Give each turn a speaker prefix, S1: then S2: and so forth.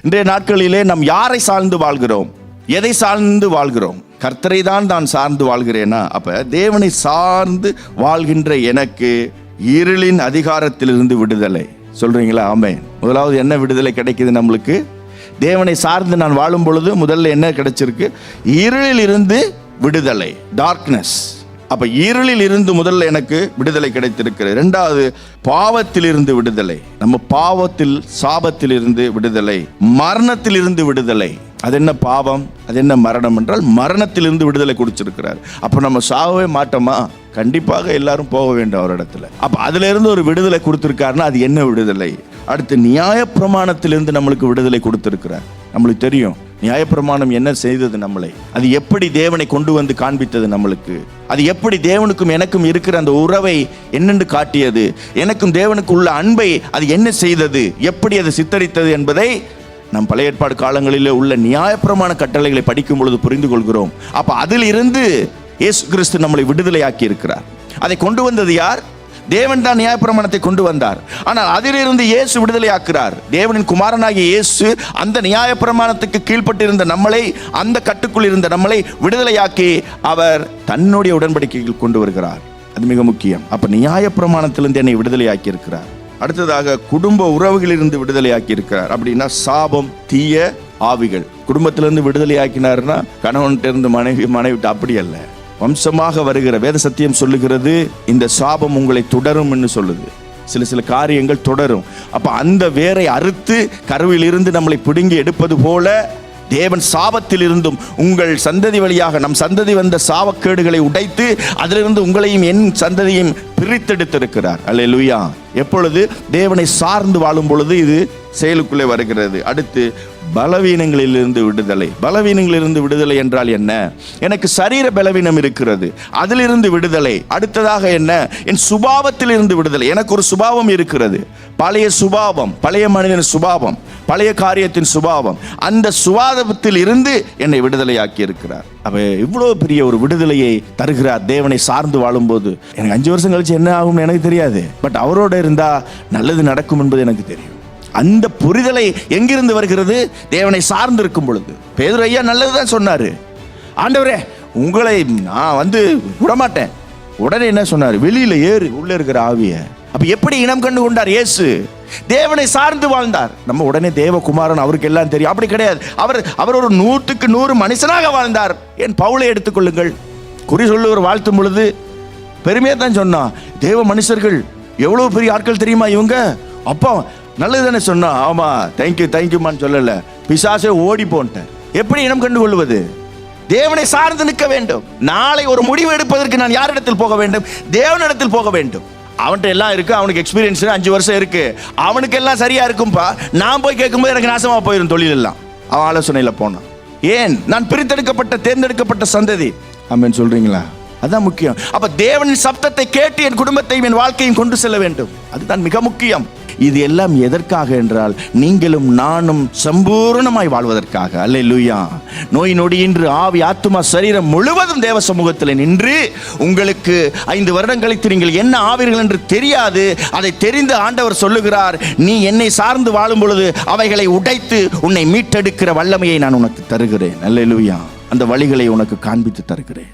S1: இன்றைய நாட்களிலே நாம் யாரை சார்ந்து வாழ்கிறோம், எதை சார்ந்து வாழ்கிறோம்? கர்த்தரை தான் நான் சார்ந்து வாழ்கிறேனா? அப்ப தேவனை சார்ந்து வாழ்கின்ற எனக்கு இருளின் அதிகாரத்திலிருந்து விடுதலை. சொல்றீங்களா? ஆமென். முதலாவது என்ன விடுதலை கிடைக்குது நம்மளுக்கு? தேவனை சார்ந்து நான் வாழும் பொழுது முதல்ல என்ன கிடைச்சிருக்கு? இருளில் இருந்து விடுதலை, டார்க்னஸ். அப்ப இருளில் இருந்து முதல்ல எனக்கு விடுதலை கிடைத்திருக்கிறது. இரண்டாவது, பாவத்தில் இருந்து விடுதலை. நம்ம பாவத்தில், சாபத்தில் இருந்து விடுதலை, மரணத்தில் இருந்து விடுதலை. அது என்ன பாவம், அது என்ன மரணம் என்றால் மரணத்திலிருந்து விடுதலை கொடுத்திருக்கிறார். அப்ப நம்ம சாகவே மாட்டோமா? கண்டிப்பாக எல்லாரும் போக வேண்டும் அவரிடத்துல. அப்ப அதுல இருந்து ஒரு விடுதலை கொடுத்திருக்காருன்னா அது என்ன விடுதலை? அடுத்து, நியாயப்பிரமாணத்திலிருந்து நம்மளுக்கு விடுதலை கொடுத்திருக்கிறார். நம்மளுக்கு தெரியும் நியாயப்பிரமாணம் என்ன செய்தது நம்மளை, அது எப்படி தேவனை கொண்டு வந்து காண்பித்தது நம்மளுக்கு, அது எப்படி தேவனுக்கும் எனக்கும் இருக்கிற அந்த உறவை என்னென்று காட்டியது, எனக்கும் தேவனுக்கு உள்ள அன்பை அது என்ன செய்தது, எப்படி அது சித்தரித்தது என்பதை நம் பழைய ஏற்பாடு காலங்களில் உள்ள நியாயப்பிரமாண கட்டளைகளை படிக்கும் பொழுது புரிந்து கொள்கிறோம். அப்ப அதில் இருந்து இயேசு கிறிஸ்து நம்மளை விடுதலையாக்கி இருக்கிறார். அதை கொண்டு வந்தது யார்? தேவன் தான் நியாயப்பிரமாணத்தை கொண்டு வந்தார். ஆனால் அதிலிருந்து இயேசு விடுதலையாக்குறார். தேவனின் குமாரனாகிய இயேசு அந்த நியாயப்பிரமாணத்துக்கு கீழ்ப்பட்டிருந்த நம்மளை, அந்த கட்டுக்குள் இருந்த நம்மளை விடுதலையாக்கி அவர் தன்னுடைய உடன்படிக்கைகள் கொண்டு வருகிறார். அது மிக முக்கியம். அப்ப நியாயப்பிரமாணத்திலிருந்து என்னை விடுதலையாக்கி இருக்கிறார். அடுத்ததாக, குடும்ப உறவுகளிலிருந்து விடுதலையாக்கி இருக்கிறார். அப்படின்னா சாபம், தீய ஆவிகள். குடும்பத்திலிருந்து விடுதலையாக்கினார்னா கணவன்கிட்ட இருந்து மனைவி அப்படி அல்ல, வம்சமாக வருகிற வேத சத்தியம் சொல்லுகிறது, இந்த சாபம் உங்களை தொடரும் என்று சொல்லுது. சில காரியங்கள் தொடரும். அப்ப அந்த வேரை அறுத்து கருவில் இருந்து நம்மளை பிடுங்கி எடுப்பது போல தேவன் சாபத்தில் இருந்தும் உங்கள் சந்ததி வழியாக நம் சந்ததி வந்த சாபக்கேடுகளை உடைத்து அதிலிருந்து உங்களையும் என் சந்ததியும் பிரித்தெடுத்திருக்கிறார். அல்லேலூயா. எப்பொழுது தேவனை சார்ந்து வாழும் பொழுது இது செயலுக்குள்ளே வருகிறது. அடுத்து, பலவீனங்களிலிருந்து விடுதலை. பலவீனங்களிலிருந்து விடுதலை என்றால் என்ன? எனக்கு சரீர பலவீனம் இருக்கிறது, அதிலிருந்து விடுதலை. அடுத்ததாக என்ன? என் சுபாவத்தில் இருந்து விடுதலை. எனக்கு ஒரு சுபாவம் இருக்கிறது, பழைய சுபாவம், பழைய மனிதன் சுபாவம், பழைய காரியத்தின் சுபாவம், அந்த சுபாவத்தில் இருந்து என்னை விடுதலையாக்கி இருக்கிறார். அப்ப இவ்வளவு பெரிய ஒரு விடுதலையை தருகிறார் தேவனை சார்ந்து வாழும்போது. எனக்கு 5 வருஷம் கழிச்சு என்ன ஆகும்னு எனக்கு தெரியாது, பட் அவரோட இருந்தா நல்லது நடக்கும் என்பது எனக்கு தெரியும். அந்த புரிதலை எங்கிருந்து வருகிறது? தேவனை சார்ந்து இருக்கும் பொழுது. பேதுரு ஐயா நல்லதுதான் சொன்னாரு, ஆண்டவரே உங்களை நான் விடமாட்டேன். உடனே என்ன சொன்னாரு? வெளியில ஏறு, உள்ள இருக்கிற ஆவிய. அப்ப எப்படி இனம் கண்டு கொண்டார் இயேசு? தேவனை சார்ந்து வாழ்ந்தார். நம்ம உடனே தேவகுமாரன் அவருக்கு எல்லாம் தெரியும், அப்படி கிடையாது. அவர் ஒரு 100க்கு 100 மனுஷனாக வாழ்ந்தார். என் பவுலை எடுத்துக்கொள்ளுங்கள், குறி சொல்லுவர் வாழ்த்தும் பொழுது பெருமையா தான் சொன்னான். தேவ மனுஷர்கள் எவ்வளவு பெரிய ஆட்கள் தெரியுமா இவங்க? அப்பா நல்லது தானே சொன்னா. ஆமா, தேங்க்யூமான்னு சொல்லல, பிசாசே ஓடி போன்ட்டேன். எப்படி இனம் கண்டு கொள்வது? தேவனை சார்ந்து நிற்க வேண்டும். நாளை ஒரு முடிவு எடுப்பதற்கு நான் யாரிடத்தில் போக வேண்டும்? தேவனிடத்தில் போக வேண்டும். அவன்கிட்ட எல்லாம் இருக்கு, அவனுக்கு எக்ஸ்பீரியன்ஸ் 5 வருஷம் இருக்கு, அவனுக்கு எல்லாம் சரியா இருக்கும்பா. நான் போய் கேட்கும்போது எனக்கு நாசமா போயிடும் தொழில் எல்லாம். அவன் ஆலோசனையில போனான். ஏன்? நான் பிரித்தெடுக்கப்பட்ட தேர்ந்தெடுக்கப்பட்ட சந்ததி. ஆமென் சொல்றீங்களா? அதான் முக்கியம். அப்ப தேவனின் சப்தத்தை கேட்டு என் குடும்பத்தையும் என் வாழ்க்கையும் கொண்டு செல்ல வேண்டும். அதுதான் மிக முக்கியம். இது எல்லாம் எதற்காக என்றால் நீங்களும் நானும் சம்பூர்ணமாய் வாழ்வதற்காக. அல்லேலூயா. நோய் நொடியின்றி ஆவி ஆத்துமா சரீரம் முழுவதும் தேவ சமூகத்தில் நின்று, உங்களுக்கு 5 வருடம் கழித்து நீங்கள் என்ன ஆவீர்கள் என்று தெரியாது, அதை தெரிந்து ஆண்டவர் சொல்லுகிறார், நீ என்னை சார்ந்து வாழும் பொழுது அவைகளை உடைத்து உன்னை மீட்டெடுக்கிற வல்லமையை நான் உனக்கு தருகிறேன். அல்லேலூயா. அந்த வழிகளை உனக்கு காண்பித்து தருகிறேன்.